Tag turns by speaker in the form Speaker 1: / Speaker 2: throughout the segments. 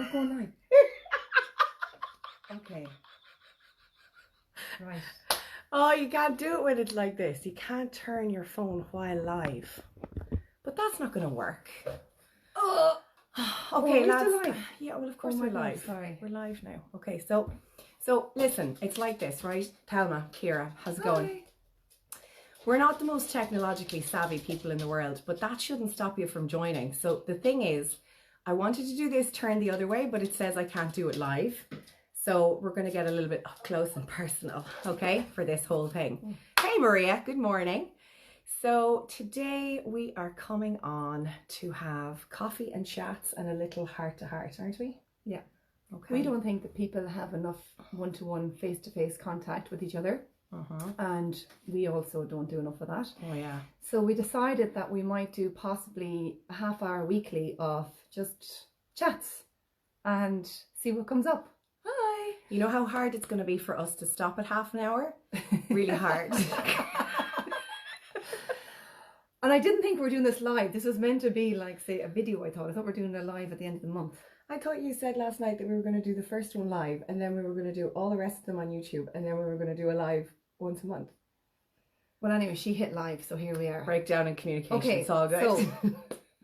Speaker 1: We're going live. Okay. Right.
Speaker 2: Oh, you can't do it when it's like this. You can't turn your phone while live. But that's not going to work.
Speaker 1: Oh.
Speaker 2: Okay,
Speaker 1: lads.
Speaker 2: still live. Yeah, well, of course we're live.
Speaker 1: Sorry.
Speaker 2: We're live now. Okay, so listen, it's like this, right? Thelma, Ciara, how's it going?
Speaker 1: Hi.
Speaker 2: We're not the most technologically savvy people in the world, but that shouldn't stop you from joining. So the thing is, I wanted to do this turn the other way, but it says I can't do it live. So we're going to get a little bit up close and personal, okay, for this whole thing. Hey, Maria, good morning. So today we are coming on to have coffee and chats and a little heart-to-heart, aren't we?
Speaker 1: Yeah.
Speaker 2: Okay.
Speaker 1: We don't think that people have enough one-to-one, face-to-face contact with each other. And we also don't do enough of that.
Speaker 2: Oh, yeah.
Speaker 1: So we decided that we might do possibly a half hour weekly of just chats and see what comes up. Hi.
Speaker 2: You know how hard it's going to be for us to stop at half an hour? Really hard.
Speaker 1: And I didn't think we were doing this live. This was meant to be like, say, a video, I thought. I thought we were doing a live at the end of the month.
Speaker 2: I thought you said last night that we were going to do the first one live and then we were going to do all the rest of them on YouTube and then we were going to do a live once a month.
Speaker 1: Well, anyway, she hit live, so here we are.
Speaker 2: Breakdown in communication.
Speaker 1: Okay,
Speaker 2: it's all good.
Speaker 1: So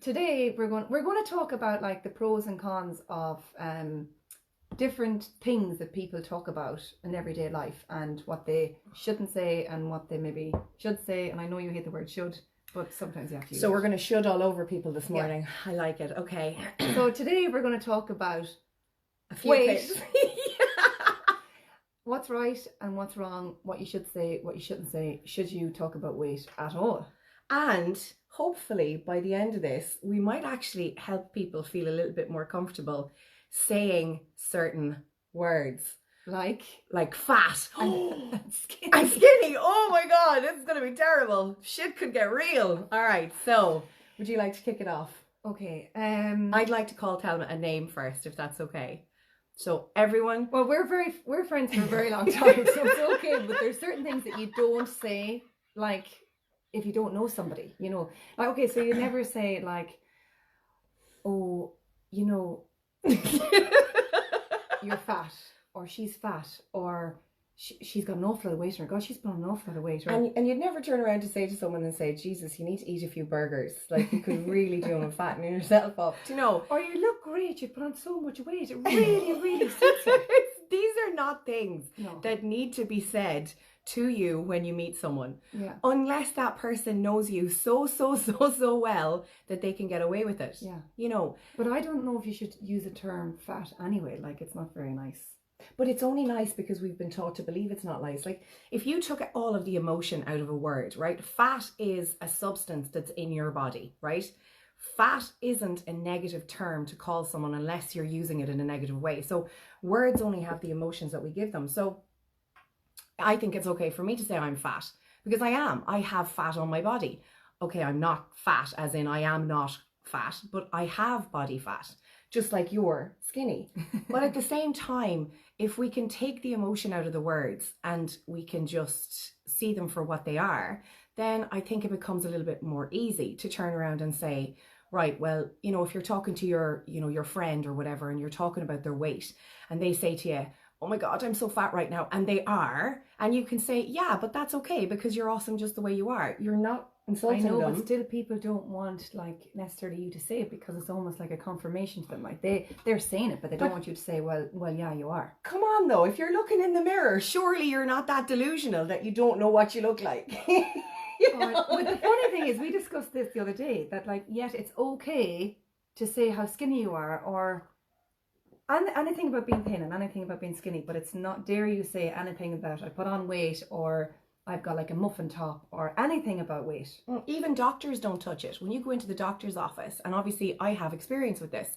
Speaker 1: today we're going to talk about like the pros and cons of different things that people talk about in everyday life and what they shouldn't say and what they maybe should say. And I know you hate the word should, but sometimes you have to use
Speaker 2: So
Speaker 1: it.
Speaker 2: we're going to should all over people this morning. Yeah. I like it. Okay.
Speaker 1: So today we're going to talk about
Speaker 2: a few
Speaker 1: weight. What's right and what's wrong, what you should say, what you shouldn't say. Should you talk about weight at all?
Speaker 2: And hopefully by the end of this, we might actually help people feel a little bit more comfortable saying certain words.
Speaker 1: Like
Speaker 2: fat
Speaker 1: and skinny.
Speaker 2: And skinny. Oh my God, this is going to be terrible. Shit could get real. All right, so would you like to kick it off?
Speaker 1: Okay.
Speaker 2: I'd like to call Thelma a name first, if that's okay. So everyone.
Speaker 1: Well, we're friends for a very long time, so it's okay. But there's certain things that you don't say, like if you don't know somebody, you know. Like, okay, so you never say like, oh, you know, you're fat, or she's fat, or she's got an awful lot of weight in her. God, she's put on an awful lot of weight. Right?
Speaker 2: And you'd never turn around to say to someone and say, Jesus, you need to eat a few burgers. Like you could really do them fattening yourself up. Do you know?
Speaker 1: Or you look great, you put on so much weight. It really, really suits you.
Speaker 2: These are not things that need to be said to you when you meet someone.
Speaker 1: Yeah. Unless
Speaker 2: that person knows you so well that they can get away with it.
Speaker 1: Yeah.
Speaker 2: You know.
Speaker 1: But I don't know if you should use the term fat anyway. Like it's not very nice.
Speaker 2: But it's only nice because we've been taught to believe it's not nice. Like if you took all of the emotion out of a word, right? Fat is a substance that's in your body, right? Fat isn't a negative term to call someone unless you're using it in a negative way. So words only have the emotions that we give them. So I think it's okay for me to say I'm fat because I am. I have fat on my body. Okay, I'm not fat as in I am not fat, but I have body fat, just like you're skinny. But at the same time, if we can take the emotion out of the words and we can just see them for what they are, then I think it becomes a little bit more easy to turn around and say, right, well, you know, if you're talking to your friend or whatever, and you're talking about their weight and they say to you, oh my God, I'm so fat right now. And they are. And you can say, yeah, but that's okay because you're awesome just the way you are. You're not insulting them.
Speaker 1: I know, but still people don't want like necessarily you to say it because it's almost like a confirmation to them. Like they're saying it, but they don't want you to say, well, yeah, you are.
Speaker 2: Come on though, if you're looking in the mirror, surely you're not that delusional that you don't know what you look like.
Speaker 1: But the funny thing is, we discussed this the other day, that like, yet it's okay to say how skinny you are or anything about being thin and anything about being skinny, but it's not dare you say anything about I put on weight or I've got like a muffin top or anything about weight.
Speaker 2: Even doctors don't touch it. When you go into the doctor's office, and obviously I have experience with this,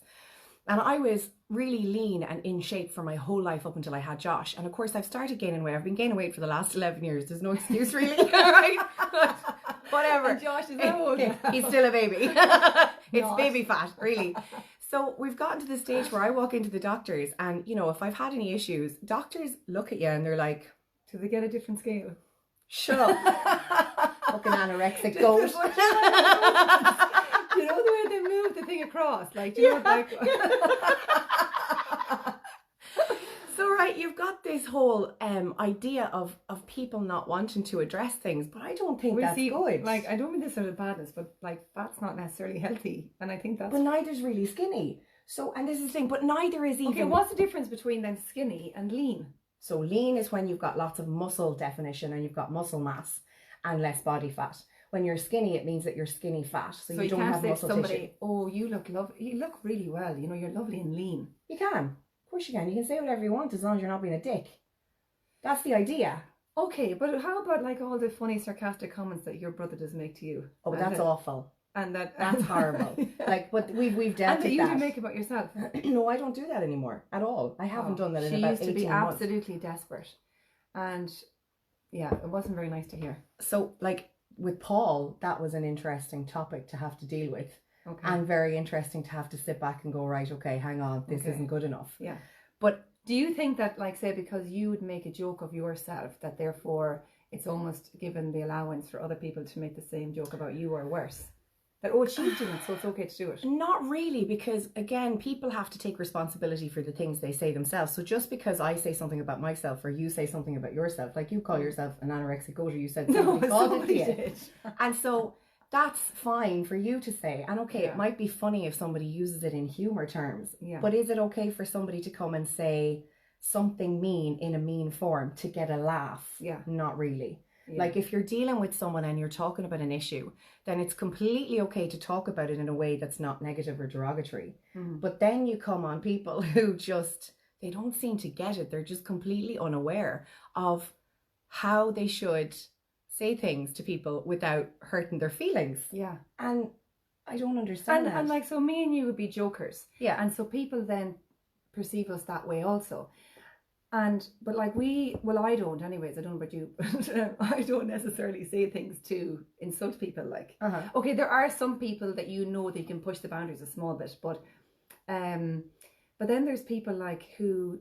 Speaker 2: and I was really lean and in shape for my whole life up until I had Josh. And of course I've started gaining weight. I've been gaining weight for the last 11 years. There's no excuse really, right? But whatever.
Speaker 1: And Josh is how old?
Speaker 2: He's still a baby. It's baby fat, really. So we've gotten to the stage where I walk into the doctors and, you know, if I've had any issues, doctors look at you and they're like,
Speaker 1: do they get a different scale?
Speaker 2: Shut up. Fucking anorexic goat.
Speaker 1: You know the way they move the thing across? Like, do you know, like...
Speaker 2: you've got this whole idea of people not wanting to address things, but I don't think that's good.
Speaker 1: Like, I don't mean this out of badness, but like, fat's not necessarily healthy, and I think that's.
Speaker 2: But neither's really skinny. So, and this is the thing, but neither is even.
Speaker 1: Okay, what's the difference between then skinny and lean?
Speaker 2: So lean is when you've got lots of muscle definition and you've got muscle mass and less body fat. When you're skinny, it means that you're skinny fat, so you don't have muscle tissue. Somebody,
Speaker 1: oh, you look really well. You know, you're lovely and lean.
Speaker 2: You can, of course you can. You can say whatever you want as long as you're not being a dick. That's the idea.
Speaker 1: Okay, but how about like all the funny, sarcastic comments that your brother does make to you?
Speaker 2: Oh, that's awful.
Speaker 1: And
Speaker 2: that's horrible. Yeah. Like, but we've dealt with that.
Speaker 1: And that you do make about yourself.
Speaker 2: No, I don't do that anymore at all. I haven't done that in about 18 months. She used to be
Speaker 1: absolutely desperate, and yeah, it wasn't very nice to hear.
Speaker 2: So, like with Paul, that was an interesting topic to have to deal with, and very interesting to have to sit back and go, right, okay, hang on, this isn't good enough.
Speaker 1: Yeah,
Speaker 2: but
Speaker 1: do you think that, like, say, because you would make a joke of yourself, that therefore it's almost given the allowance for other people to make the same joke about you or worse? That, oh, she's doing it, so it's okay to do it.
Speaker 2: Not really, because again, people have to take responsibility for the things they say themselves. So just because I say something about myself or you say something about yourself, like you call yourself an anorexic goater, you said something called it to you. And so that's fine for you to say. And okay, it might be funny if somebody uses it in humour terms. Yeah. But is it okay for somebody to come and say something mean in a mean form to get a laugh?
Speaker 1: Yeah.
Speaker 2: Not really. Yeah. Like if you're dealing with someone and you're talking about an issue, then it's completely okay to talk about it in a way that's not negative or derogatory. But then you come on people who just, they don't seem to get it. They're just completely unaware of how they should say things to people without hurting their feelings.
Speaker 1: Yeah.
Speaker 2: And I don't understand that.
Speaker 1: And like, so me and you would be jokers.
Speaker 2: Yeah.
Speaker 1: And so people then perceive us that way also. But like I don't anyways, I don't know about you, but I don't necessarily say things to insult people, like, okay, there are some people that you know that you can push the boundaries a small bit, but then there's people like who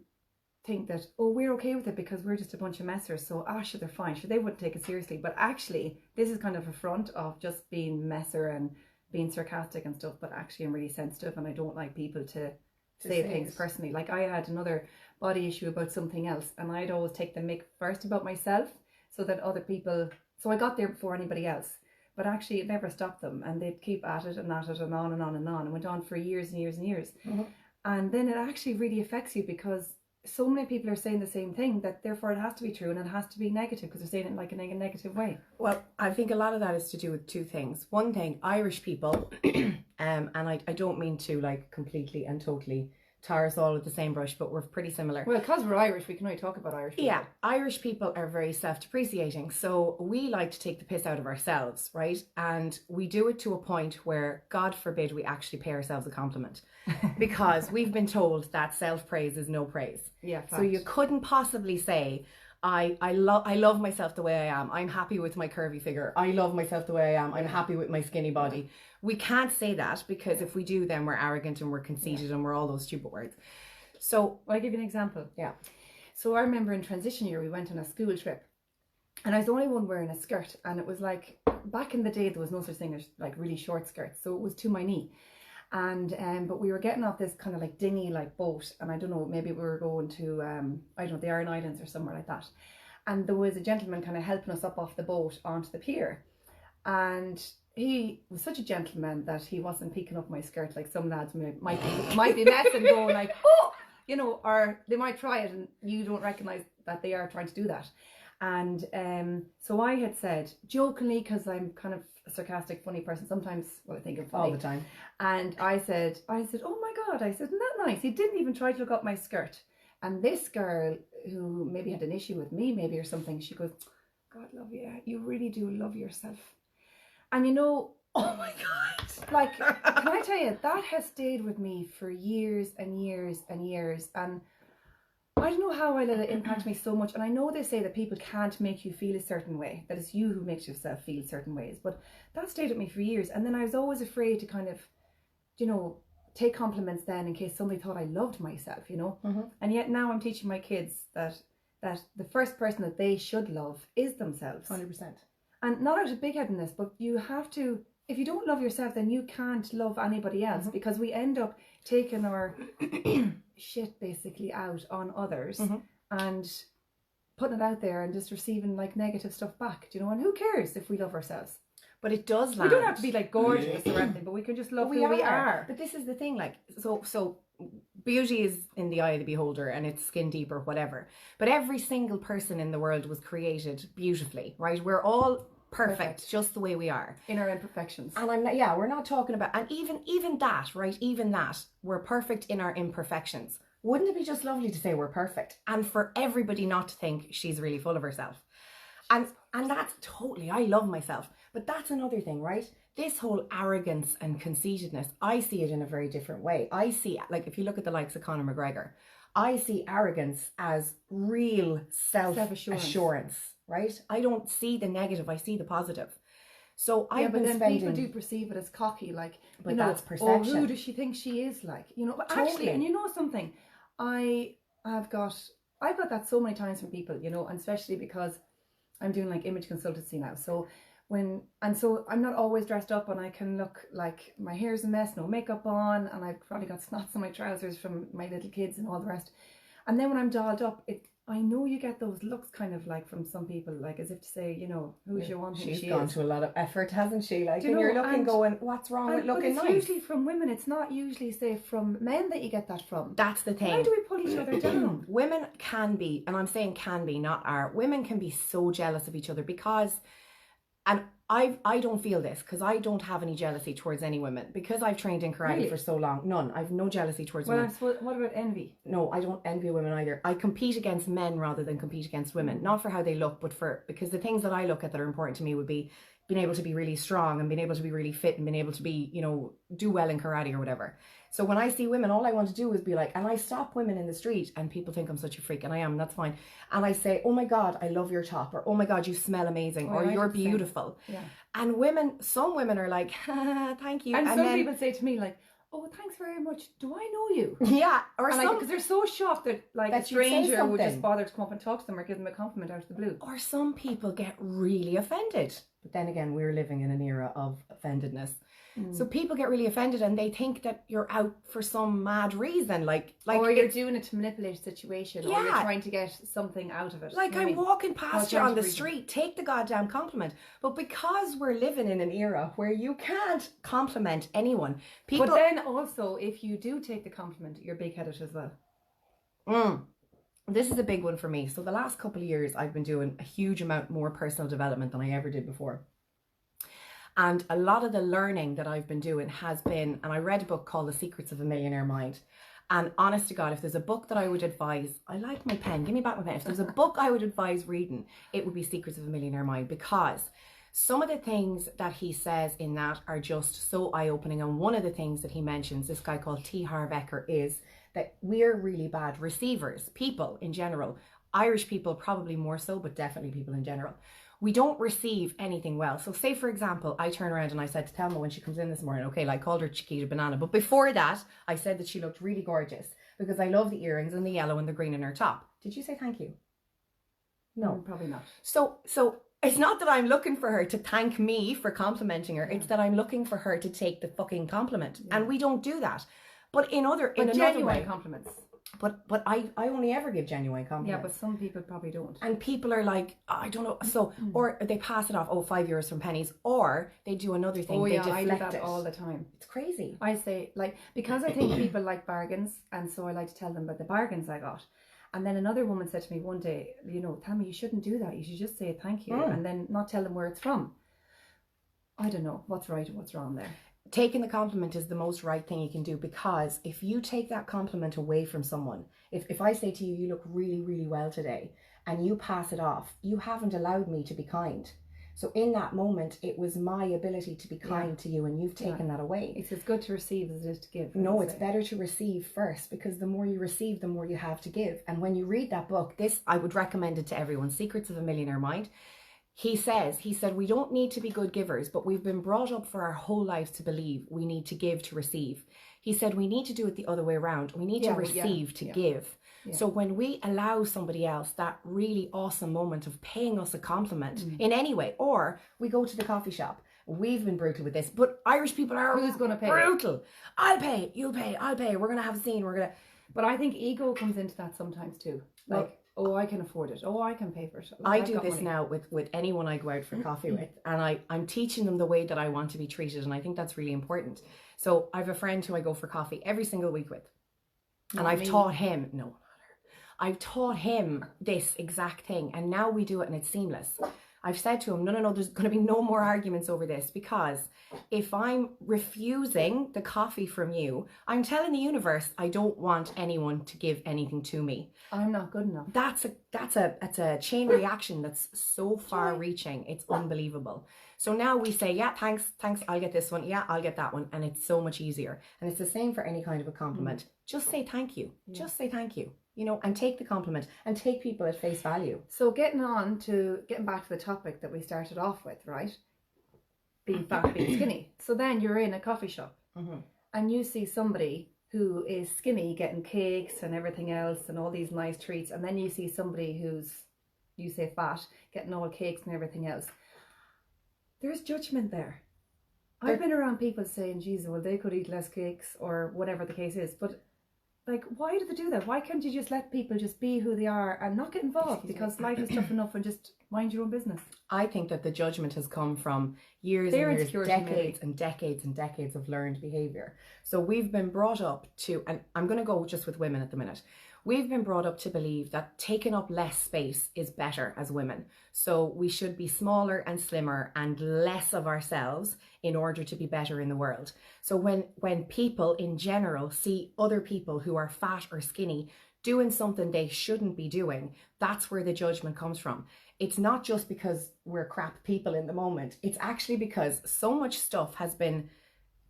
Speaker 1: think that, oh, we're okay with it because we're just a bunch of messers, so sure, they're fine, sure, they wouldn't take it seriously, but actually this is kind of a front of just being messer and being sarcastic and stuff, but actually I'm really sensitive and I don't like people to say things personally. Like I had another body issue about something else and I'd always take the mick first about myself so that other people, so I got there before anybody else, but actually it never stopped them and they'd keep at it and at it and on and on and on and went on for years and years and years. And then it actually really affects you because so many people are saying the same thing that therefore it has to be true and it has to be negative because they're saying it like in a negative way.
Speaker 2: Well, I think a lot of that is to do with two things. One thing, Irish people, and I don't mean to like completely and totally tar us all with the same brush, but we're pretty similar.
Speaker 1: Well, because we're Irish, we can only talk about Irish people.
Speaker 2: Yeah, Irish people are very self-depreciating. So we like to take the piss out of ourselves, right? And we do it to a point where, God forbid, we actually pay ourselves a compliment. Because we've been told that self-praise is no praise.
Speaker 1: Yeah, fact.
Speaker 2: So you couldn't possibly say, I love myself the way I am. I'm happy with my curvy figure. I love myself the way I am. I'm happy with my skinny body. We can't say that because if we do, then we're arrogant and we're conceited and we're all those stupid words. So
Speaker 1: I'll give you an example.
Speaker 2: Yeah.
Speaker 1: So I remember in transition year, we went on a school trip and I was the only one wearing a skirt. And it was like, back in the day, there was no such thing as like really short skirts. So it was to my knee. And but we were getting off this kind of like dinghy like boat, and I don't know, maybe we were going to I don't know, the Aran Islands or somewhere like that, and there was a gentleman kind of helping us up off the boat onto the pier, and he was such a gentleman that he wasn't peeking up my skirt like some lads might be messing, going like, oh, you know, or they might try it and you don't recognize that they are trying to do that. And so I had said jokingly, because I'm kind of a sarcastic, funny person sometimes, well, I think I'm funny
Speaker 2: all the time,
Speaker 1: and I said, oh my God, I said, isn't that nice? He didn't even try to look up my skirt. And this girl, who maybe had an issue with me maybe or something, she goes, God love you, you really do love yourself. And you know, oh my God, like, can I tell you, that has stayed with me for years and years and years, and I don't know how I let it impact me so much. And I know they say that people can't make you feel a certain way, that it's you who makes yourself feel certain ways, but that stayed with me for years. And then I was always afraid to kind of, you know, take compliments then in case somebody thought I loved myself, you know. And yet now I'm teaching my kids that the first person that they should love is themselves.
Speaker 2: 100%.
Speaker 1: And not out of big headedness, but you have to, if you don't love yourself, then you can't love anybody else, because we end up taking our shit basically out on others, and putting it out there and just receiving like negative stuff back, do you know? And who cares if we love ourselves?
Speaker 2: But it does land.
Speaker 1: We don't have to be like gorgeous or anything, but we can just love who we are.
Speaker 2: But this is the thing, like, so beauty is in the eye of the beholder, and it's skin deep or whatever. But every single person in the world was created beautifully, right? We're all perfect just the way we are.
Speaker 1: In our imperfections.
Speaker 2: And we're not talking about, and even that, right? Even that, we're perfect in our imperfections. Wouldn't it be just lovely to say we're perfect? And for everybody not to think she's really full of herself. And that's totally, I love myself. But that's another thing, right? This whole arrogance and conceitedness, I see it in a very different way. I see, like, if you look at the likes of Conor McGregor, I see arrogance as real self-assurance, right? I don't see the negative, I see the positive. So I've been spending...
Speaker 1: people do perceive it as cocky, like,
Speaker 2: but that's perception.
Speaker 1: Oh, who does she think she is, like? You know, but
Speaker 2: totally.
Speaker 1: Actually, and you know something, I've got that so many times from people, you know, and especially because I'm doing like image consultancy now. So I'm not always dressed up, and I can look like my hair's a mess, no makeup on, and I've probably got snots on my trousers from my little kids and all the rest. And then when I'm dolled up, I know you get those looks kind of like from some people, like as if to say, you know, who's your one thing
Speaker 2: she's gone to a lot of effort, hasn't she? Like, and you're looking, going, what's wrong with looking nice?
Speaker 1: It's usually from women. It's not usually, say, from men that you get that from.
Speaker 2: That's the thing.
Speaker 1: Why do we pull each other down?
Speaker 2: Women can be, and I'm saying can be, not are. Women can be so jealous of each other because, and I don't feel this because I don't have any jealousy towards any women because I've trained in karate for so long. None. I've no jealousy towards women.
Speaker 1: What about envy?
Speaker 2: No, I don't envy women either. I compete against men rather than compete against women. Not for how they look, but because the things that I look at that are important to me would be being able to be really strong and being able to be really fit and being able to be, you know, do well in karate or whatever. So when I see women, all I want to do is be like, and I stop women in the street and people think I'm such a freak, and I am, that's fine. And I say, oh my God, I love your top, or oh my God, you smell amazing, or you're beautiful.
Speaker 1: Yeah.
Speaker 2: And some women are like, thank you.
Speaker 1: And some people say to me like, oh, thanks very much. Do I know you?
Speaker 2: Yeah. Or
Speaker 1: because they're so shocked that like
Speaker 2: that
Speaker 1: a stranger would just bother to come up and talk to them or give them a compliment out of the blue.
Speaker 2: Or some people get really offended. But then again, we're living in an era of offendedness. So people get really offended and they think that you're out for some mad reason, like or
Speaker 1: you're doing it to manipulate a situation, or you're trying to get something out of it.
Speaker 2: Like, I'm walking past you on the street, take the goddamn compliment. But because we're living in an era where you can't compliment anyone, people...
Speaker 1: But then also, if you do take the compliment, you're big-headed as well.
Speaker 2: This is a big one for me. So the last couple of years, I've been doing a huge amount more personal development than I ever did before. And a lot of the learning that I've been doing has been, and I read a book called The Secrets of a Millionaire Mind. And honest to God, if there's a book that I would advise, I like my pen, give me back my pen. If there's a book I would advise reading, it would be Secrets of a Millionaire Mind, because some of the things that he says in that are just so eye-opening. And one of the things that he mentions, this guy called T. Harv Eker, is that we're really bad receivers, people in general. Irish people probably more so, but definitely people in general. We don't receive anything well. So say, for example, I turn around and I said to Thelma when she comes in this morning, okay, like, called her Chiquita Banana. But before that, I said that she looked really gorgeous because I love the earrings and the yellow and the green in her top. Did you say thank you? No.
Speaker 1: Probably not.
Speaker 2: So it's not that I'm looking for her to thank me for complimenting her. It's that I'm looking for her to take the fucking compliment. Yeah. And we don't do that. But in another way,
Speaker 1: compliments.
Speaker 2: But I only ever give genuine compliments.
Speaker 1: Yeah, but some people probably don't.
Speaker 2: And people are like, oh, I don't know. So, or they pass it off, oh, €5 from pennies. Or they do another thing. They deflect
Speaker 1: I do that all the time.
Speaker 2: It's crazy.
Speaker 1: I say, like, because I think people like bargains, and so I like to tell them about the bargains I got. And then another woman said to me one day, you know, Thelma, you shouldn't do that. You should just say thank you and then not tell them where it's from. I don't know what's right and what's wrong there.
Speaker 2: Taking the compliment is the most right thing you can do, because if you take that compliment away from someone, if I say to you, you look really, really well today, and you pass it off, you haven't allowed me to be kind. So in that moment, it was my ability to be kind to you, and you've taken that away.
Speaker 1: It's as good to receive as it is to give.
Speaker 2: No, it's better to receive first, because the more you receive, the more you have to give. And when you read that book, I would recommend it to everyone, Secrets of a Millionaire Mind. He said, we don't need to be good givers, but we've been brought up for our whole lives to believe we need to give to receive. He said, we need to do it the other way around. We need to receive to give. Yeah. So when we allow somebody else that really awesome moment of paying us a compliment in any way, or we go to the coffee shop, we've been brutal with this, but Irish people are
Speaker 1: Who's going to pay?
Speaker 2: Brutal. I'll pay, you'll pay, I'll pay. We're going to have a scene. But
Speaker 1: I think ego comes into that sometimes too. Like, Oh, I can afford it. Oh, I can pay for it.
Speaker 2: I do this now with anyone I go out for coffee with, and I'm teaching them the way that I want to be treated, and I think that's really important. So I have a friend who I go for coffee every single week with, and I've taught him, no, I've taught him this exact thing, and now we do it and it's seamless. I've said to him, no, there's going to be no more arguments over this, because if I'm refusing the coffee from you, I'm telling the universe I don't want anyone to give anything to me.
Speaker 1: I'm not good enough.
Speaker 2: That's a chain reaction that's so far reaching. It's unbelievable. So now we say, yeah, thanks, I'll get this one. Yeah, I'll get that one. And it's so much easier. And it's the same for any kind of a compliment. Just say thank you. Yeah. Just say thank you. You know, and take the compliment and take people at face value.
Speaker 1: So getting back to the topic that we started off with, right? Being fat, being skinny. So then you're in a coffee shop and you see somebody who is skinny getting cakes and everything else and all these nice treats, and then you see somebody who's, you say fat, getting all cakes and everything else. There's judgment there. I've been around people saying, Jesus, well, they could eat less cakes or whatever the case is, but like, why do they do that? Why can't you just let people just be who they are and not get involved? Because life is tough enough, and just mind your own business.
Speaker 2: I think that the judgment has come from years and years, decades and decades of learned behaviour. So we've been brought up to, and I'm going to go just with women at the minute. We've been brought up to believe that taking up less space is better as women. So we should be smaller and slimmer and less of ourselves in order to be better in the world. So when people in general see other people who are fat or skinny doing something they shouldn't be doing, that's where the judgment comes from. It's not just because we're crap people in the moment. It's actually because so much stuff has been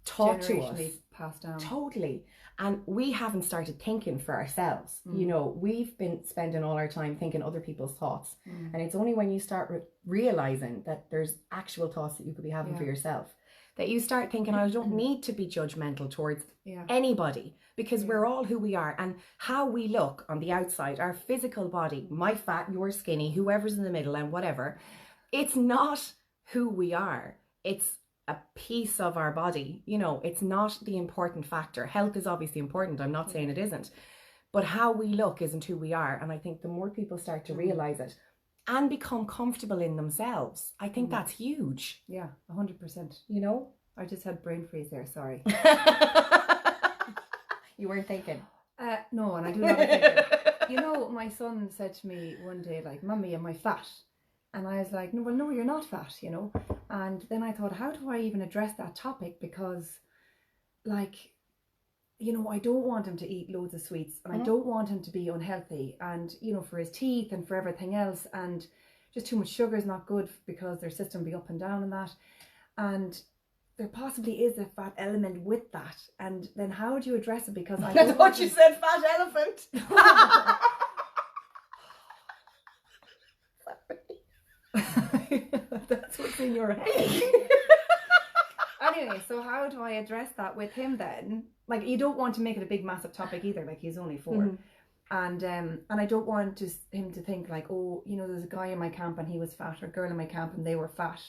Speaker 2: taught to us,
Speaker 1: passed down.
Speaker 2: Totally. And we haven't started thinking for ourselves. You know, we've been spending all our time thinking other people's thoughts. And it's only when you start realizing that there's actual thoughts that you could be having for yourself that you start thinking, I don't need to be judgmental towards anybody, because we're all who we are, and how we look on the outside, our physical body, my fat, your skinny, whoever's in the middle and whatever, it's not who we are. It's a piece of our body. You know, it's not the important factor. Health is obviously important. I'm not saying it isn't, but how we look isn't who we are. And I think the more people start to realize it and become comfortable in themselves, I think that's huge.
Speaker 1: Yeah, 100%.
Speaker 2: You know,
Speaker 1: I just had brain freeze there. Sorry.
Speaker 2: You weren't thinking.
Speaker 1: No, and I do not think. You know, my son said to me one day, like, Mummy, am I fat? And I was like, no, you're not fat, you know. And then I thought, how do I even address that topic? Because, like, you know, I don't want him to eat loads of sweets, and I don't want him to be unhealthy, and, you know, for his teeth and for everything else. And just too much sugar is not good, because their system be up and down and that. And there possibly is a fat element with that. And then how do you address it? Because I
Speaker 2: thought you said fat elephant.
Speaker 1: That's what's in your head. Anyway, so how do I address that with him then? Like, you don't want to make it a big massive topic either, like he's only 4. And I don't want him to think like, oh, you know, there's a guy in my camp and he was fat, or a girl in my camp and they were fat.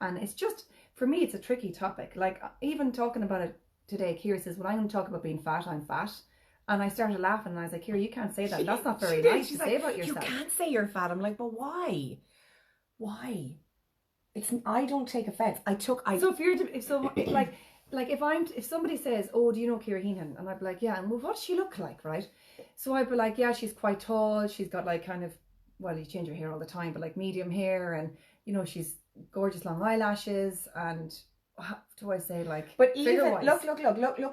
Speaker 1: And it's just, for me, it's a tricky topic. Like, even talking about it today, Ciara says, well, I'm going to talk about being fat, I'm fat. And I started laughing and I was like, Ciara, you can't say that. That's not very nice to say about yourself.
Speaker 2: You can't say you're fat. I'm like, but why? Why? I don't take offense. So if somebody says, oh, do you know Ciara Heenan? And I'd be like, yeah. And well, what does she look like, right? So I'd be like, yeah, she's quite tall. She's got like kind of, well, you change her hair all the time, but like medium hair, and you know, she's gorgeous long eyelashes. And how do I say, like, but even look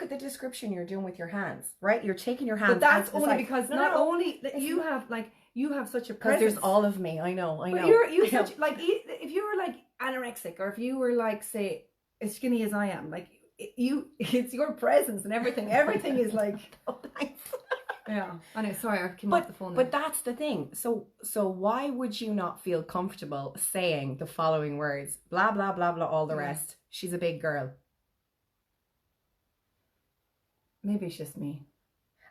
Speaker 2: at the description you're doing with your hands, right? You're taking your hands.
Speaker 1: But that's only because only that you have like, you have such a presence.
Speaker 2: There's all of me. I know.
Speaker 1: But you're such, like, if you were like anorexic, or if you were like, say, as skinny as I am, like, it's your presence and everything. Everything is like, oh, thanks. Yeah. I know. Sorry, I came off the phone.
Speaker 2: But that's the thing. So why would you not feel comfortable saying the following words? Blah blah blah blah. All the rest. She's a big girl.
Speaker 1: Maybe it's just me.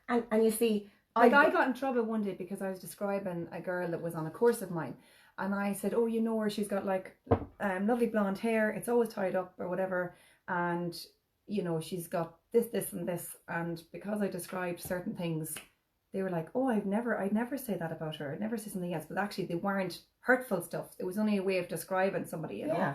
Speaker 2: And you see,
Speaker 1: I got in trouble one day because I was describing a girl that was on a course of mine, and I said, oh, you know her, she's got like lovely blonde hair, it's always tied up or whatever, and you know, she's got this and this, and because I described certain things, they were like, oh, I'd never say that about her. I'd never say something else. But actually, they weren't hurtful stuff. It was only a way of describing somebody, you know.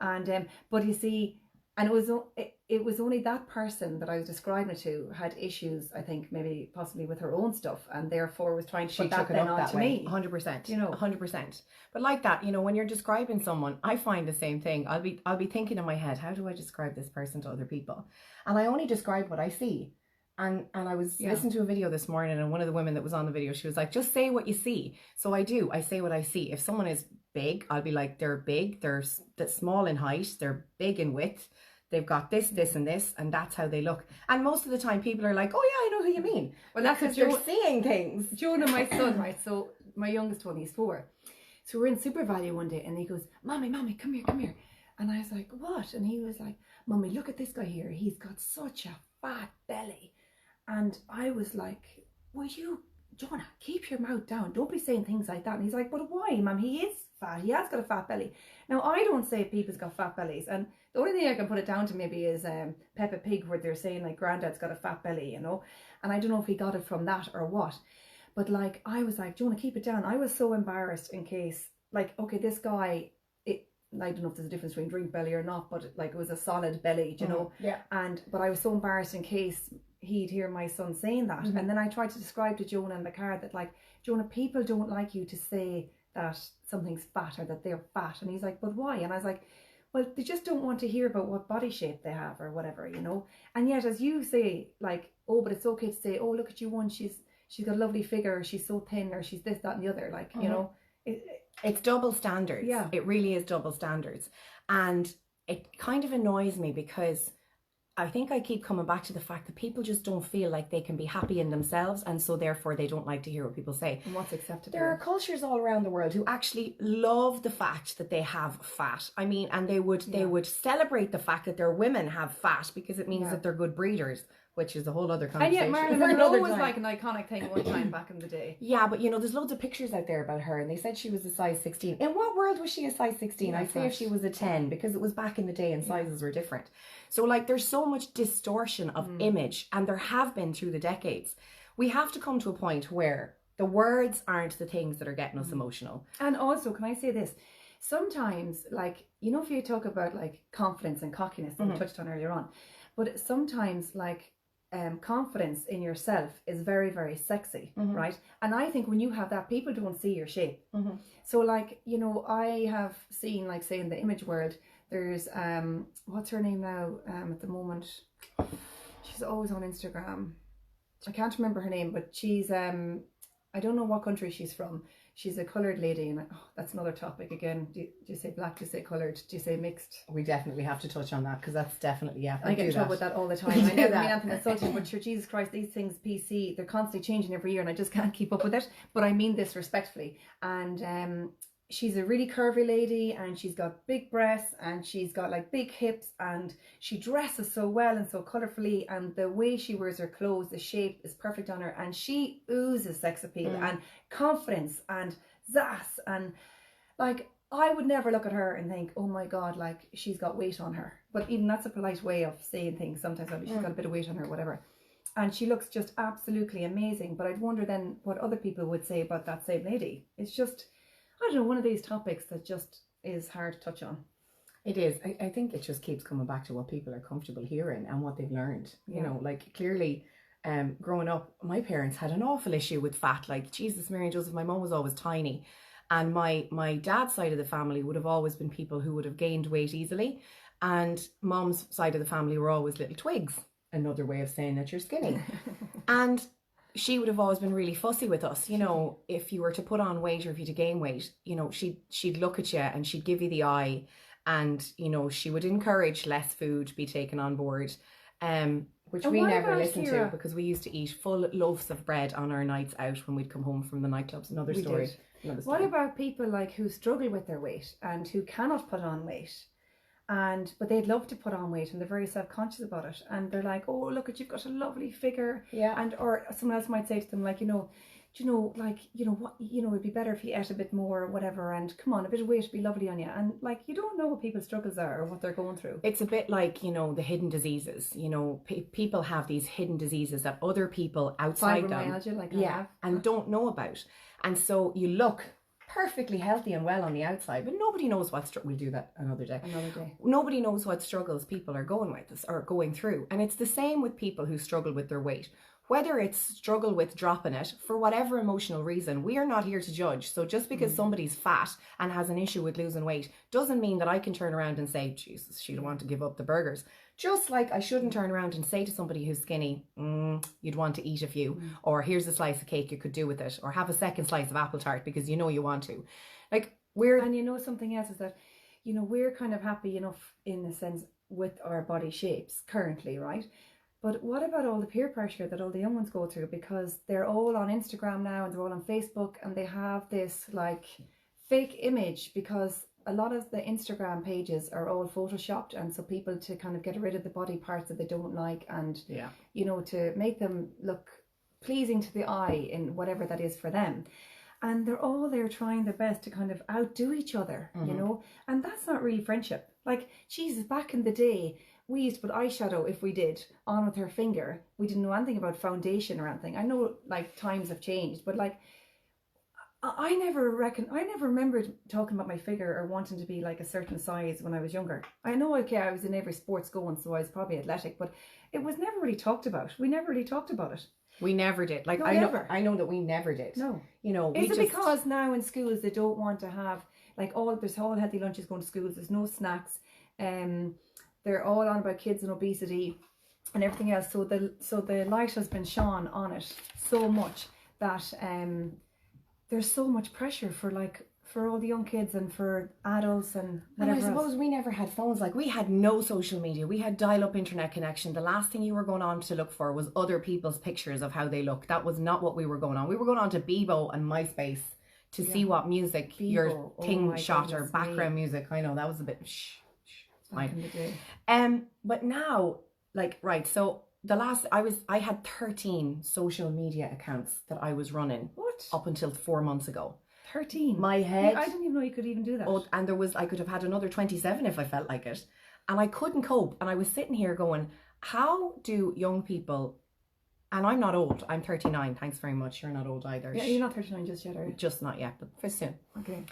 Speaker 1: And but you see, and it was only that person that I was describing it to had issues, I think, maybe possibly with her own stuff, and therefore was trying to put that then on to me.
Speaker 2: 100%.
Speaker 1: You know,
Speaker 2: 100%. But like that, you know, when you're describing someone, I find the same thing. I'll be thinking in my head, how do I describe this person to other people? And I only describe what I see. And I was listening to a video this morning, and one of the women that was on the video, she was like, just say what you see. So I do. I say what I see. If someone is big, I'll be like, they're big, they're small in height, they're big in width, they've got this, this, and this, and that's how they look. And most of the time people are like, oh yeah, I know who you mean. Well, that's because they're seeing things.
Speaker 1: Joan and my son, right? So my youngest one, he's 4. So we're in Super Value one day, and he goes, Mommy, come here. And I was like, what? And he was like, Mommy, look at this guy here. He's got such a fat belly. And I was like, will you, Jonah, keep your mouth down. Don't be saying things like that. And he's like, but why, Mum? He is fat. He has got a fat belly. Now, I don't say people's got fat bellies. And the only thing I can put it down to maybe is Peppa Pig, where they're saying like Granddad's got a fat belly, you know. And I don't know if he got it from that or what. But like, I was like, Jonah, keep it down. I was so embarrassed in case, like, okay, this guy, I don't know if there's a difference between drink belly or not, but like it was a solid belly, you know.
Speaker 2: Yeah.
Speaker 1: But I was so embarrassed in case he'd hear my son saying that. And then I tried to describe to Jonah in the car that, like, Jonah, people don't like you to say that something's fat or that they're fat. And he's like, but why? And I was like, well, they just don't want to hear about what body shape they have or whatever, you know. And yet, as you say, like, oh, but it's okay to say, oh, look at you, one, she's got a lovely figure, or she's so thin, or she's this, that, and the other, like, you know.
Speaker 2: It's double standards.
Speaker 1: Yeah.
Speaker 2: It really is double standards. And it kind of annoys me because I think I keep coming back to the fact that people just don't feel like they can be happy in themselves, and so therefore they don't like to hear what people say.
Speaker 1: And what's acceptable?
Speaker 2: There are cultures all around the world who actually love the fact that they have fat. I mean, and they would celebrate the fact that their women have fat because it means that they're good breeders, which is a whole other conversation.
Speaker 1: And yet Marilyn Monroe was like an iconic thing one time back in the day.
Speaker 2: Yeah, but you know, there's loads of pictures out there about her, and they said she was a size 16. In what world was she a size 16? I'd say if she was a 10, because it was back in the day and sizes were different. So like, there's so much distortion of image, and there have been through the decades. We have to come to a point where the words aren't the things that are getting us emotional.
Speaker 1: And also, can I say this? Sometimes, like, you know, if you talk about like confidence and cockiness that we touched on earlier on, but sometimes like confidence in yourself is very, very sexy, right? And I think when you have that, people don't see your shape. So like, you know, I have seen, like, say in the image world, there's what's her name now at the moment? She's always on Instagram. I can't remember her name, but she's I don't know what country she's from. She's a coloured lady, and that's another topic again. Do you say black? Do you say coloured? Do you say mixed?
Speaker 2: We definitely have to touch on that, because that's definitely,
Speaker 1: I get in trouble with that all the time. I never mean anything insulting, but sure, Jesus Christ, these things PC, they're constantly changing every year, and I just can't keep up with it. But I mean this respectfully. And she's a really curvy lady, and she's got big breasts, and she's got like big hips, and she dresses so well and so colourfully, and the way she wears her clothes, the shape is perfect on her, and she oozes sex appeal and confidence and sass, and like, I would never look at her and think, oh my God, like, she's got weight on her. But even that's a polite way of saying things. Sometimes she's got a bit of weight on her, whatever. And she looks just absolutely amazing. But I'd wonder then what other people would say about that same lady. It's just, I don't know, one of these topics that just is hard to touch on.
Speaker 2: It is. I think it just keeps coming back to what people are comfortable hearing and what they've learned. You know, like, clearly, growing up, my parents had an awful issue with fat. Like, Jesus, Mary and Joseph, my mum was always tiny. And my dad's side of the family would have always been people who would have gained weight easily. And mum's side of the family were always little twigs. Another way of saying that you're skinny. And she would have always been really fussy with us. You know, if you were to put on weight or if you to gain weight, you know, she'd look at you and she'd give you the eye, and, you know, she would encourage less food to be taken on board, which we never listened to, because we used to eat full loaves of bread on our nights out when we'd come home from the nightclubs. Another story.
Speaker 1: What about people like who struggle with their weight and who cannot put on weight? But they'd love to put on weight and they're very self-conscious about it, and they're like, oh look at, you've got a lovely figure.
Speaker 2: Yeah.
Speaker 1: Or someone else might say to them like, what, it'd be better if you ate a bit more or whatever, and come on, a bit of weight would be lovely on you. And like, you don't know what people's struggles are or what they're going through.
Speaker 2: It's a bit like, the hidden diseases. People have these hidden diseases that other people outside them,
Speaker 1: like
Speaker 2: and don't know about. And so you look perfectly healthy and well on the outside, but nobody knows we'll do that another day. Nobody knows what struggles people are going through. And it's the same with people who struggle with their weight. Whether it's struggle with dropping it for whatever emotional reason, we are not here to judge. So just because somebody's fat and has an issue with losing weight doesn't mean that I can turn around and say, Jesus, she don't want to give up the burgers. Just like I shouldn't turn around and say to somebody who's skinny, you'd want to eat a few, or here's a slice of cake you could do with it, or have a second slice of apple tart because you know you want to. Like,
Speaker 1: and something else is that, we're kind of happy enough in a sense with our body shapes currently, right? But what about all the peer pressure that all the young ones go through, because they're all on Instagram now and they're all on Facebook, and they have this like fake image, because a lot of the Instagram pages are all photoshopped, and so people to kind of get rid of the body parts that they don't like, and to make them look pleasing to the eye in whatever that is for them. And they're all there trying their best to kind of outdo each other, and that's not really friendship. Like, Jesus, back in the day, we used to put eyeshadow, if we did, on with our finger. We didn't know anything about foundation or anything. I know like times have changed, but like I never remembered talking about my figure or wanting to be like a certain size when I was younger. I know, okay, I was in every sports going, so I was probably athletic, but it was never really talked about. We never really talked about it.
Speaker 2: We never did. Like, no, I know that we never did.
Speaker 1: No. Is it because now in schools they don't want to have like there's all healthy lunches going to schools, there's no snacks, they're all on about kids and obesity and everything else. So the light has been shone on it so much that there's so much pressure for all the young kids and for adults and whatever.
Speaker 2: And I suppose we never had phones. Like, we had no social media. We had dial-up internet connection. The last thing you were going on to look for was other people's pictures of how they look. That was not what we were going on. We were going on to Bebo and MySpace to see what music your thing shot, or background music. I know that was a bit
Speaker 1: back in the day.
Speaker 2: But now, like, right, so I had 13 social media accounts that I was running.
Speaker 1: What?
Speaker 2: Up until 4 months ago.
Speaker 1: 13?
Speaker 2: My head.
Speaker 1: I didn't even know you could even do that.
Speaker 2: Oh, and I could have had another 27 if I felt like it. And I couldn't cope. And I was sitting here going, how do young people, and I'm not old, I'm 39, thanks very much, you're not old either.
Speaker 1: Yeah, you're not 39 just yet, are you?
Speaker 2: Just not yet, but for soon.
Speaker 1: Okay.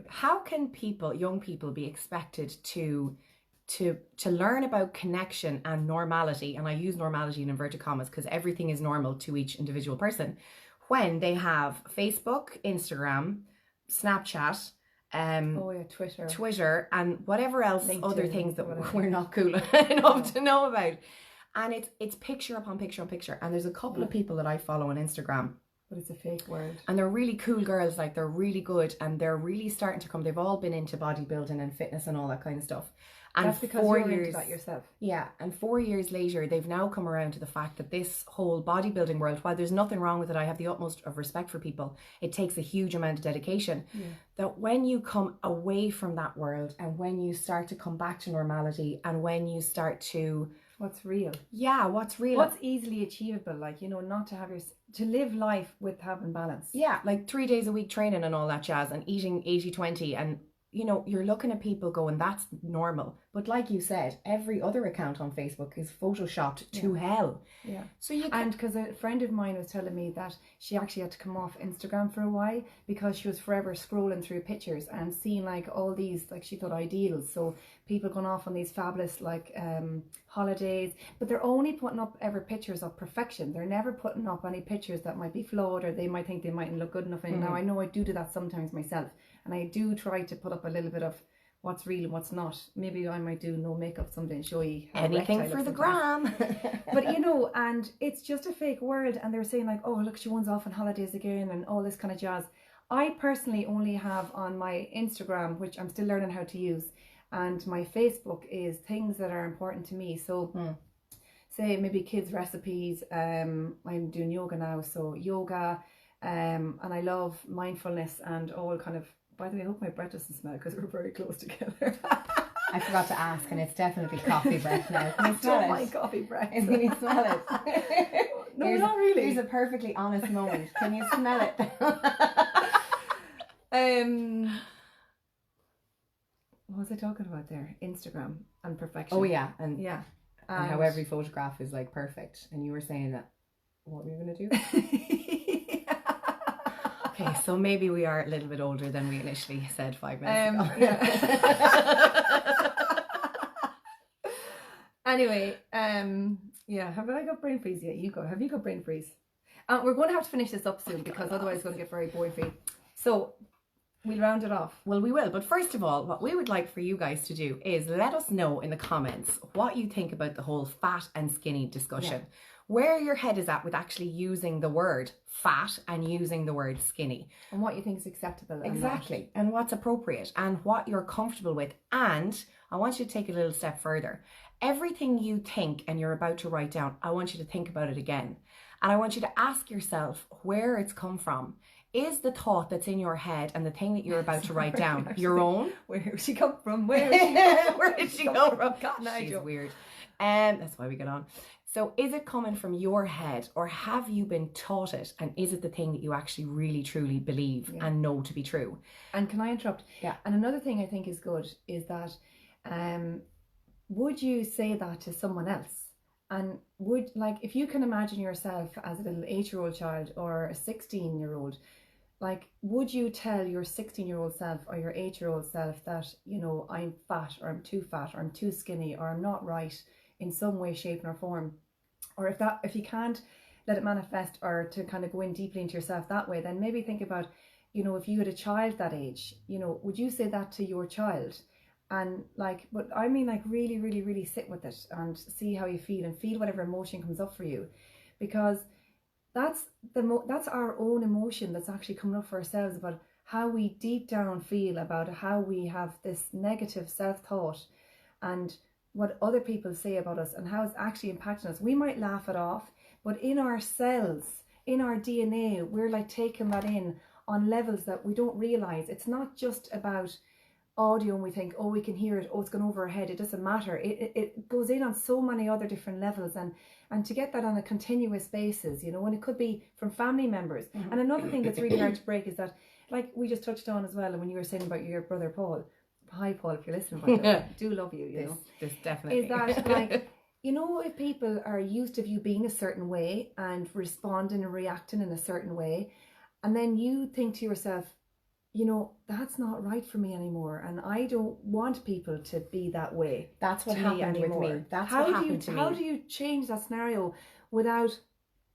Speaker 2: How can young people be expected to learn about connection and normality, and I use normality in inverted commas because everything is normal to each individual person, when they have Facebook, Instagram, Snapchat, Twitter, and whatever else, LinkedIn, other things that we're not cool enough to know about. And it's picture upon picture on picture. And there's a couple of people that I follow on Instagram.
Speaker 1: But it's a fake world.
Speaker 2: And they're really cool girls, like they're really good, and they're really starting to come. They've all been into bodybuilding and fitness and all that kind of stuff. And
Speaker 1: that's because you're into that yourself.
Speaker 2: Yeah, and 4 years later, they've now come around to the fact that this whole bodybuilding world, while there's nothing wrong with it, I have the utmost of respect for people, it takes a huge amount of dedication. Yeah. That when you come away from that world, and when you start to come back to normality, and when you start to...
Speaker 1: What's real?
Speaker 2: Yeah, what's real?
Speaker 1: What's easily achievable, like, not to have to live life with having balance.
Speaker 2: Yeah, like 3 days a week training and all that jazz, and eating 80-20, and you're looking at people going, that's normal. But like you said, every other account on Facebook is photoshopped to hell.
Speaker 1: Yeah.
Speaker 2: So
Speaker 1: and because a friend of mine was telling me that she actually had to come off Instagram for a while because she was forever scrolling through pictures and seeing like all these, like she thought, ideals. So people going off on these fabulous like holidays, but they're only putting up ever pictures of perfection. They're never putting up any pictures that might be flawed, or they might think they mightn't look good enough. And now I know I do that sometimes myself. And I do try to put up a little bit of what's real and what's not. Maybe I might do no makeup someday and show you how
Speaker 2: anything for the gram.
Speaker 1: But and it's just a fake world. And they're saying like, oh look, she one's off on holidays again and all this kind of jazz. I personally only have on my Instagram, which I'm still learning how to use, and my Facebook is things that are important to me. So say maybe kids recipes. I'm doing yoga now, so yoga, and I love mindfulness and all kind of. By the way, I hope my breath doesn't smell because we're very close together.
Speaker 2: I forgot to ask, and it's definitely coffee breath now. Can you smell
Speaker 1: I
Speaker 2: it?
Speaker 1: don't mind coffee breath.
Speaker 2: Can you smell it?
Speaker 1: No, not really.
Speaker 2: Here's a perfectly honest moment. Can you smell it?
Speaker 1: What was I talking about there? Instagram and perfection.
Speaker 2: Oh yeah, and
Speaker 1: yeah,
Speaker 2: and how every photograph is like perfect. And you were saying that. What were you gonna do? Okay, so maybe we are a little bit older than we initially said 5 minutes ago.
Speaker 1: Yeah. Anyway, yeah, have I got brain freeze yet? You go. Have you got brain freeze? We're going to have to finish this up soon because otherwise it's going to get very boring for you. So we'll round it off.
Speaker 2: Well, we will. But first of all, what we would like for you guys to do is let us know in the comments what you think about the whole fat and skinny discussion. Yeah. Where your head is at with actually using the word fat and using the word skinny.
Speaker 1: And what you think is acceptable.
Speaker 2: Exactly. And what's appropriate and what you're comfortable with. And I want you to take a little step further. Everything you think and you're about to write down, I want you to think about it again. And I want you to ask yourself where it's come from. Is the thought that's in your head and the thing that you're about to write down your own?
Speaker 1: Where did she come from? Where did she come from?
Speaker 2: God, she's weird. That's why we get on. So is it coming from your head, or have you been taught it, and is it the thing that you actually really truly believe and know to be true?
Speaker 1: And can I interrupt?
Speaker 2: Yeah.
Speaker 1: And another thing I think is good is that would you say that to someone else? And would, like, if you can imagine yourself as a little 8-year-old child or a 16-year-old, like, would you tell your 16-year-old self or your 8-year-old self that, you know, I'm fat, or I'm too fat, or I'm too skinny, or I'm not right in some way, shape, or form? Or if you can't let it manifest, or to kind of go in deeply into yourself that way, then maybe think about, you know, if you had a child that age, you know, would you say that to your child? And like, but I mean, like, really, really, really sit with it and see how you feel, and feel whatever emotion comes up for you, because that's our own emotion that's actually coming up for ourselves about how we deep down feel about how we have this negative self-thought and what other people say about us and how it's actually impacting us. We might laugh it off, but in our cells, in our DNA, we're like taking that in on levels that we don't realize. It's not just about audio and we think, oh, we can hear it, oh, it's gone over our head. It doesn't matter. It goes in on so many other different levels, and to get that on a continuous basis, you know, and it could be from family members. Mm-hmm. And another thing that's really hard to break is that, like we just touched on as well, and when you were saying about your brother Paul, hi Paul, if you're listening, by the way, I do love you, you know.
Speaker 2: This definitely.
Speaker 1: Is that, like, you know, if people are used to you being a certain way and responding and reacting in a certain way, and then you think to yourself, you know, that's not right for me anymore, and I don't want people to be that way.
Speaker 2: That's what happened with me. That's what happened to me.
Speaker 1: How do you change that scenario without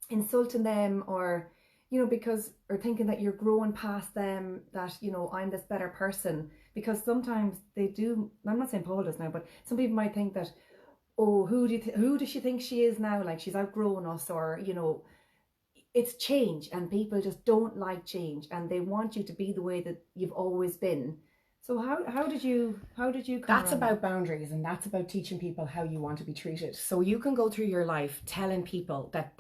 Speaker 1: insulting them, or, you know, because, or thinking that you're growing past them, that, you know, I'm this better person? Because sometimes they do. I'm not saying Paul does now, but some people might think that, oh, who does she think she is now? Like, she's outgrown us, or, you know, it's change, and people just don't like change, and they want you to be the way that you've always been. So how did you come
Speaker 2: That's about boundaries, and that's about teaching people how you want to be treated. So you can go through your life telling people that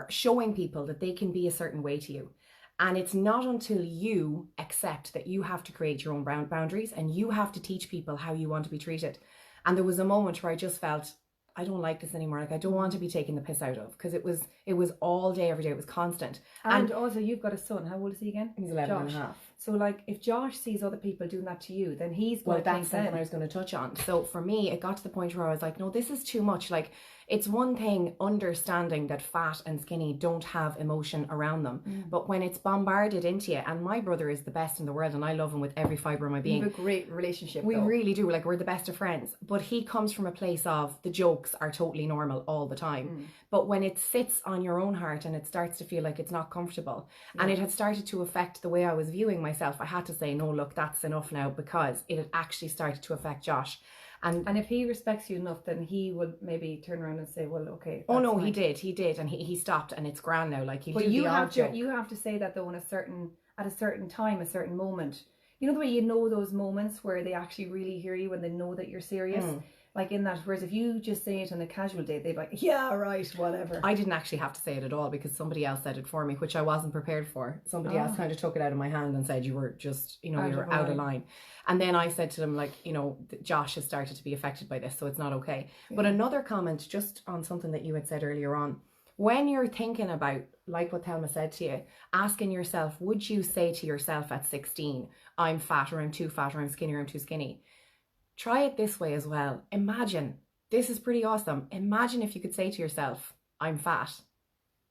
Speaker 2: showing people that they can be a certain way to you. And it's not until you accept that you have to create your own boundaries, and you have to teach people how you want to be treated. And there was a moment where I just felt, I don't like this anymore. Like, I don't want to be taken the piss out of, because it was all day, every day. It was constant.
Speaker 1: And also, you've got a son. How old is he again?
Speaker 2: He's 11 and a half.
Speaker 1: So, like, if Josh sees other people doing that to you, then he's going to think. Well, that's
Speaker 2: something I was going to touch on. So for me, it got to the point where I was like, no, this is too much. Like, it's one thing understanding that fat and skinny don't have emotion around them, but when it's bombarded into you, and my brother is the best in the world, and I love him with every fibre of my being.
Speaker 1: We have a great relationship.
Speaker 2: We really do. Like, we're the best of friends. But he comes from a place of the jokes are totally normal all the time. But when it sits on your own heart and it starts to feel like it's not comfortable, and it had started to affect the way I was viewing myself, I had to say, no, look, that's enough now, because it had actually started to affect Josh. And
Speaker 1: if he respects you enough, then he would maybe turn around and say, well, okay.
Speaker 2: Oh no, fine. He did, and he stopped, and it's grand now. Like,
Speaker 1: but you have to say that though at a certain time, a certain moment. You know the way you know those moments where they actually really hear you and they know that you're serious. like in that. Whereas if you just say it on a casual day, they'd be like, yeah, right, whatever.
Speaker 2: I didn't actually have to say it at all because somebody else said it for me, which I wasn't prepared for. Somebody else kind of took it out of my hand and said you were just, you know, you're out of line. And then I said to them, like, you know, Josh has started to be affected by this, so it's not okay. Yeah. But another comment just on something that you had said earlier on, when you're thinking about, like what Thelma said to you, asking yourself, would you say to yourself at 16, I'm fat, or I'm too fat, or I'm skinny, or I'm too skinny? Try it this way as well. Imagine, this is pretty awesome. Imagine if you could say to yourself, I'm fat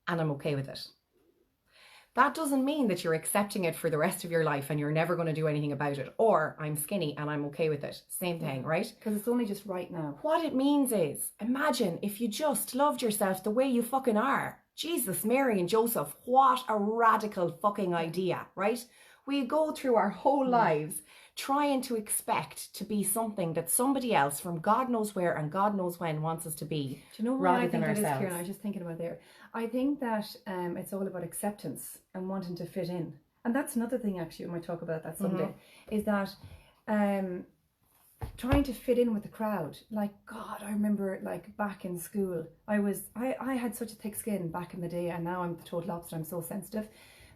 Speaker 2: and I'm okay with it. That doesn't mean that you're accepting it for the rest of your life and you're never going to do anything about it. Or I'm skinny and I'm okay with it. Same thing, right?
Speaker 1: Because it's only just right now.
Speaker 2: What it means is, imagine if you just loved yourself the way you fucking are. Jesus, Mary and Joseph, what a radical fucking idea, right? We go through our whole lives trying to expect to be something that somebody else from God knows where and God knows when wants us to be.
Speaker 1: Do you know what I think it is, Kieran? I was just thinking about there. I think that it's all about acceptance and wanting to fit in. And that's another thing, actually, we might talk about that someday, is that trying to fit in with the crowd. Like, God, I remember, like, back in school, I had such a thick skin back in the day, and now I'm the total opposite. I'm so sensitive.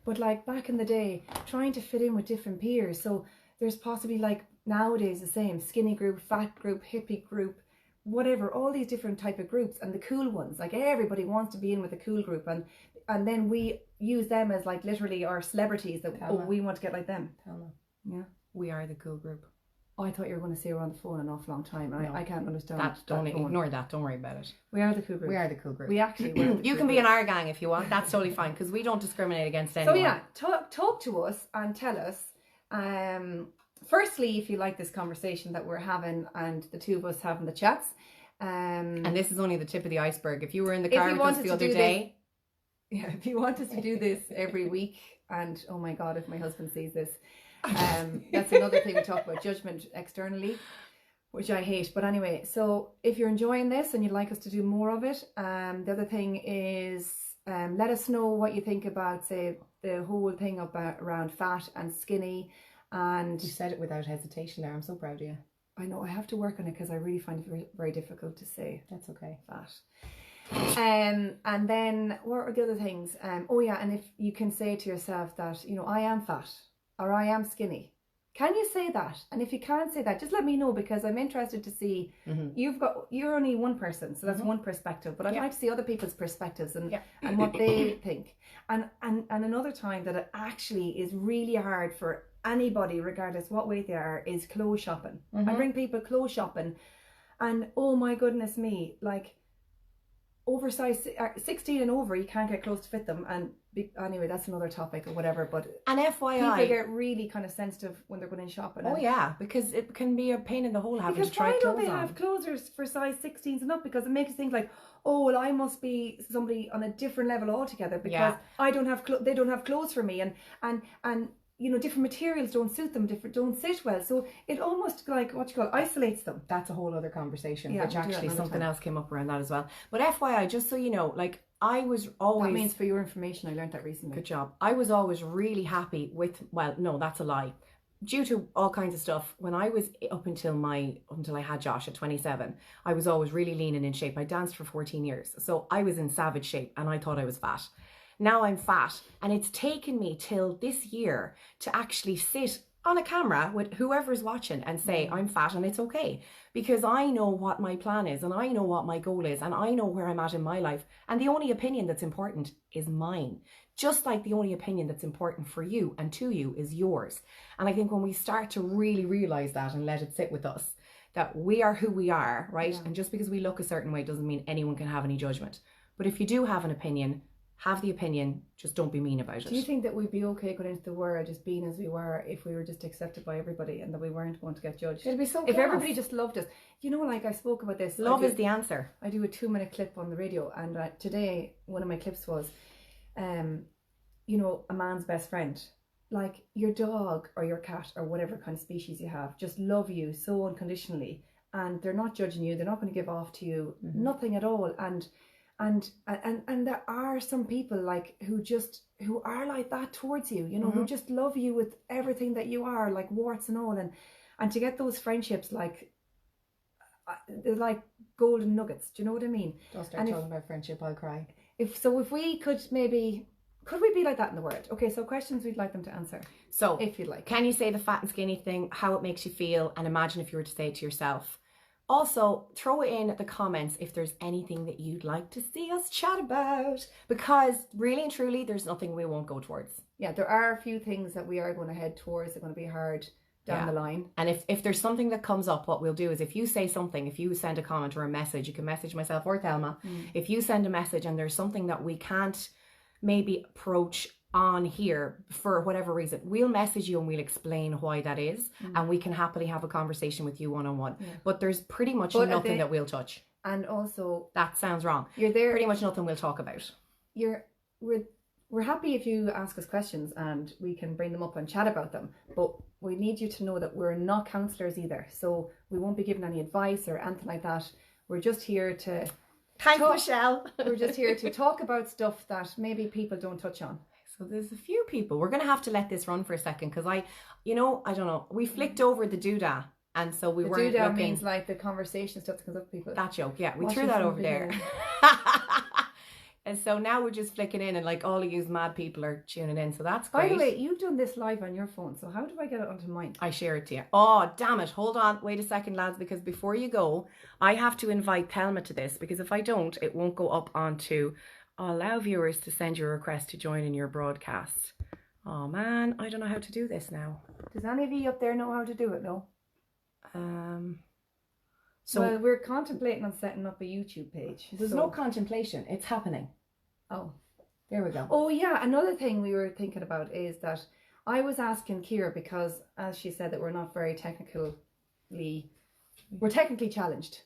Speaker 1: But, like, back in the day, trying to fit in with different peers. So there's possibly, like, nowadays the same skinny group, fat group, hippie group, whatever, all these different type of groups, and the cool ones. Like, everybody wants to be in with the cool group, and then we use them as, like, literally our celebrities that we want to get like them.
Speaker 2: Thelma.
Speaker 1: Yeah,
Speaker 2: we are the cool group.
Speaker 1: Oh, I thought you were going to say we're on the phone an awful long time. No. I can't understand
Speaker 2: that. Don't ignore that. Don't worry about it.
Speaker 1: We are the cool group.
Speaker 2: We are the cool group.
Speaker 1: We actually were.
Speaker 2: You can be in our gang if you want. That's totally fine because we don't discriminate against anyone.
Speaker 1: So yeah, talk to us and tell us. Firstly, if you like this conversation that we're having and the two of us having the chats.
Speaker 2: And this is only the tip of the iceberg. If you were in the car with us the other day.
Speaker 1: If you want us to do this every week, and oh my God, if my husband sees this. That's another thing we talk about, judgment externally, which I hate. But anyway, so if you're enjoying this and you'd like us to do more of it, the other thing is let us know what you think about, say, the whole thing about around fat and skinny. And
Speaker 2: you said it without hesitation there. I'm so proud of you.
Speaker 1: I know, I have to work on it because I really find it very, very difficult to say.
Speaker 2: That's okay.
Speaker 1: Fat. And then what are the other things? Oh yeah, and if you can say to yourself that, you know, I am fat or I am skinny. Can you say that? And if you can't say that, just let me know, because I'm interested to see. You're only one person, so that's one perspective, but I'd like to see other people's perspectives and what they think. And another time that it actually is really hard for anybody, regardless what weight they are, is clothes shopping. I bring people clothes shopping, and oh my goodness me, like, oversized 16 and over, you can't get clothes to fit them. And anyway, that's another topic or whatever. But
Speaker 2: and FYI,
Speaker 1: people get really kind of sensitive when they're going in shopping.
Speaker 2: Oh yeah, because it can be a pain in the hole having to try clothes on. Why don't they have
Speaker 1: clothes for size 16s and up? Because it makes you think like, oh well, I must be somebody on a different level altogether because I don't have they don't have clothes for me, and you know, different materials don't suit them, don't sit well. So it almost, like, isolates them.
Speaker 2: That's a whole other conversation, which actually something else came up around that as well. But FYI, just so you know, like, I was always...
Speaker 1: That means for your information, I learned that recently.
Speaker 2: Good job. I was always really happy with, well, no, that's a lie. Due to all kinds of stuff, when I was up until I had Josh at 27, I was always really lean and in shape. I danced for 14 years. So I was in savage shape and I thought I was fat. Now I'm fat, and it's taken me till this year to actually sit on a camera with whoever's watching and say I'm fat and it's okay, because I know what my plan is and I know what my goal is and I know where I'm at in my life, and the only opinion that's important is mine, just like the only opinion that's important for you and to you is yours. And I think when we start to really realize that and let it sit with us, that we are who we are, right? And just because we look a certain way doesn't mean anyone can have any judgment. But if you do have an opinion, have the opinion, just don't be mean about it.
Speaker 1: Do you think that we'd be okay going into the world just being as we were if we were just accepted by everybody and that we weren't going to get judged?
Speaker 2: It'd be so
Speaker 1: If everybody just loved us. You know, like I spoke about this.
Speaker 2: Love is the answer.
Speaker 1: I do a 2-minute clip on the radio, and today one of my clips was, you know, a man's best friend. Like, your dog or your cat or whatever kind of species you have just love you so unconditionally, and they're not judging you, they're not going to give off to you, nothing at all. And there are some people like who are like that towards you, you know, who just love you with everything that you are, like warts and all, and to get those friendships, like, they're like golden nuggets. Do you know what I mean?
Speaker 2: Don't start talking about friendship, I'll cry.
Speaker 1: If we could maybe, could we be like that in the world? Okay, so questions we'd like them to answer.
Speaker 2: So,
Speaker 1: if you'd like.
Speaker 2: Can you say the fat and skinny thing, how it makes you feel, and imagine if you were to say it to yourself. Also, throw in the comments if there's anything that you'd like to see us chat about, because really and truly, there's nothing we won't go towards.
Speaker 1: Yeah, there are a few things that we are going to head towards. They're going to be hard down the line.
Speaker 2: And if there's something that comes up, what we'll do is if you say something, if you send a comment or a message, you can message myself or Thelma. If you send a message and there's something that we can't maybe approach on here for whatever reason, we'll message you and we'll explain why that is, and we can happily have a conversation with you one-on-one. But there's pretty much nothing that we'll touch.
Speaker 1: And also,
Speaker 2: that sounds wrong.
Speaker 1: You're there.
Speaker 2: Pretty much nothing we'll talk about.
Speaker 1: We're happy if you ask us questions and we can bring them up and chat about them, but we need you to know that we're not counsellors either, so we won't be giving any advice or anything like that. We're just here to
Speaker 2: Michelle.
Speaker 1: We're just here to talk about stuff that maybe people don't touch on.
Speaker 2: So there's a few people. We're going to have to let this run for a second, because I don't know. We flicked over the doodah, and so we weren't looking. Doodah
Speaker 1: means like the conversation stuff that comes up with people.
Speaker 2: That joke, yeah. We threw that over there. And so now we're just flicking in, and like all of you mad people are tuning in. So that's great.
Speaker 1: By the way, you've done this live on your phone, so how do I get it onto mine?
Speaker 2: I share it to you. Oh, damn it. Hold on. Wait a second, lads, because before you go, I have to invite Thelma to this, because if I don't, it won't go up onto... allow viewers to send your request to join in your broadcast. Oh man, I don't know how to do this now.
Speaker 1: Does any of you up there know how to do it? No.
Speaker 2: So
Speaker 1: well, we're contemplating on setting up a YouTube page.
Speaker 2: There's no contemplation. It's happening.
Speaker 1: Oh,
Speaker 2: there we go.
Speaker 1: Oh yeah, another thing we were thinking about is that I was asking Ciara, because as she said that we're not very we're technically challenged.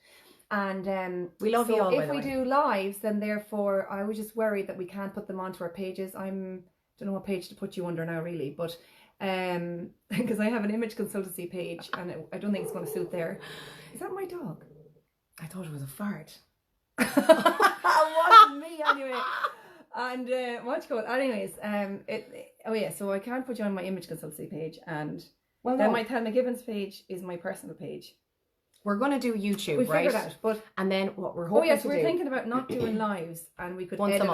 Speaker 1: And
Speaker 2: we love you all.
Speaker 1: If we do lives, then therefore I was just worried that we can't put them onto our pages. Don't know what page to put you under now, really, but because I have an image consultancy page, and I don't think it's going to suit there. Is that my dog?
Speaker 2: I thought it was a fart.
Speaker 1: It wasn't me anyway. And what's called? Anyways, so I can't put you on my image consultancy page, and then my Thelma Gibbons page is my personal page.
Speaker 2: We're going to do YouTube,
Speaker 1: we
Speaker 2: right?
Speaker 1: We figured out, but...
Speaker 2: And then what we're hoping to do...
Speaker 1: we're thinking about not doing lives, and we could edit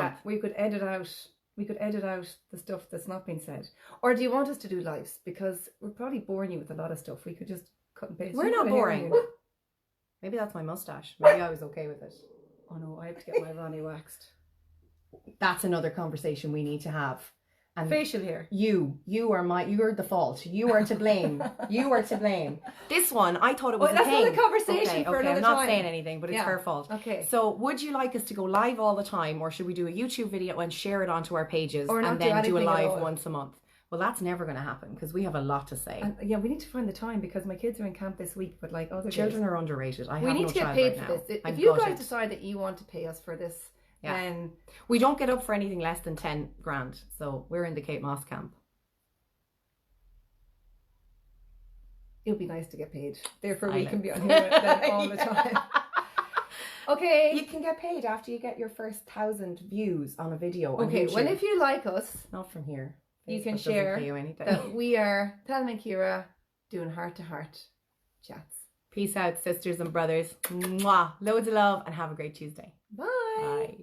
Speaker 1: out the stuff that's not being said. Or do you want us to do lives? Because we're probably boring you with a lot of stuff. We could just cut and paste.
Speaker 2: We're not boring. Maybe that's my mustache. Maybe I was okay with it.
Speaker 1: Oh no, I have to get my Ronnie waxed.
Speaker 2: That's another conversation we need to have. And
Speaker 1: facial hair.
Speaker 2: You're the fault. You are to blame. You are to blame. This one, I thought it was a thing.
Speaker 1: That's another conversation for another
Speaker 2: I'm
Speaker 1: time.
Speaker 2: not saying anything, but it's her fault.
Speaker 1: Okay.
Speaker 2: So would you like us to go live all the time, or should we do a YouTube video and share it onto our pages, and then do a live once a month? Well, that's never going to happen, because we have a lot to say.
Speaker 1: And, we need to find the time, because my kids are in camp this week, but like other
Speaker 2: children are underrated.
Speaker 1: We need to get paid for this. If you guys decide that you want to pay us for this, then
Speaker 2: we don't get up for anything less than 10 grand. So we're in the Kate Moss camp.
Speaker 1: It would be nice to get paid. Therefore, we can be on here all the time. Okay.
Speaker 2: You can get paid after you get your first 1,000 views on a video.
Speaker 1: Okay, well, if you like us,
Speaker 2: not from here,
Speaker 1: you can share that we are Thelma and Ciara doing heart-to-heart chats.
Speaker 2: Peace out, sisters and brothers. Mwah. Loads of love, and have a great Tuesday.
Speaker 1: Bye.
Speaker 2: Bye.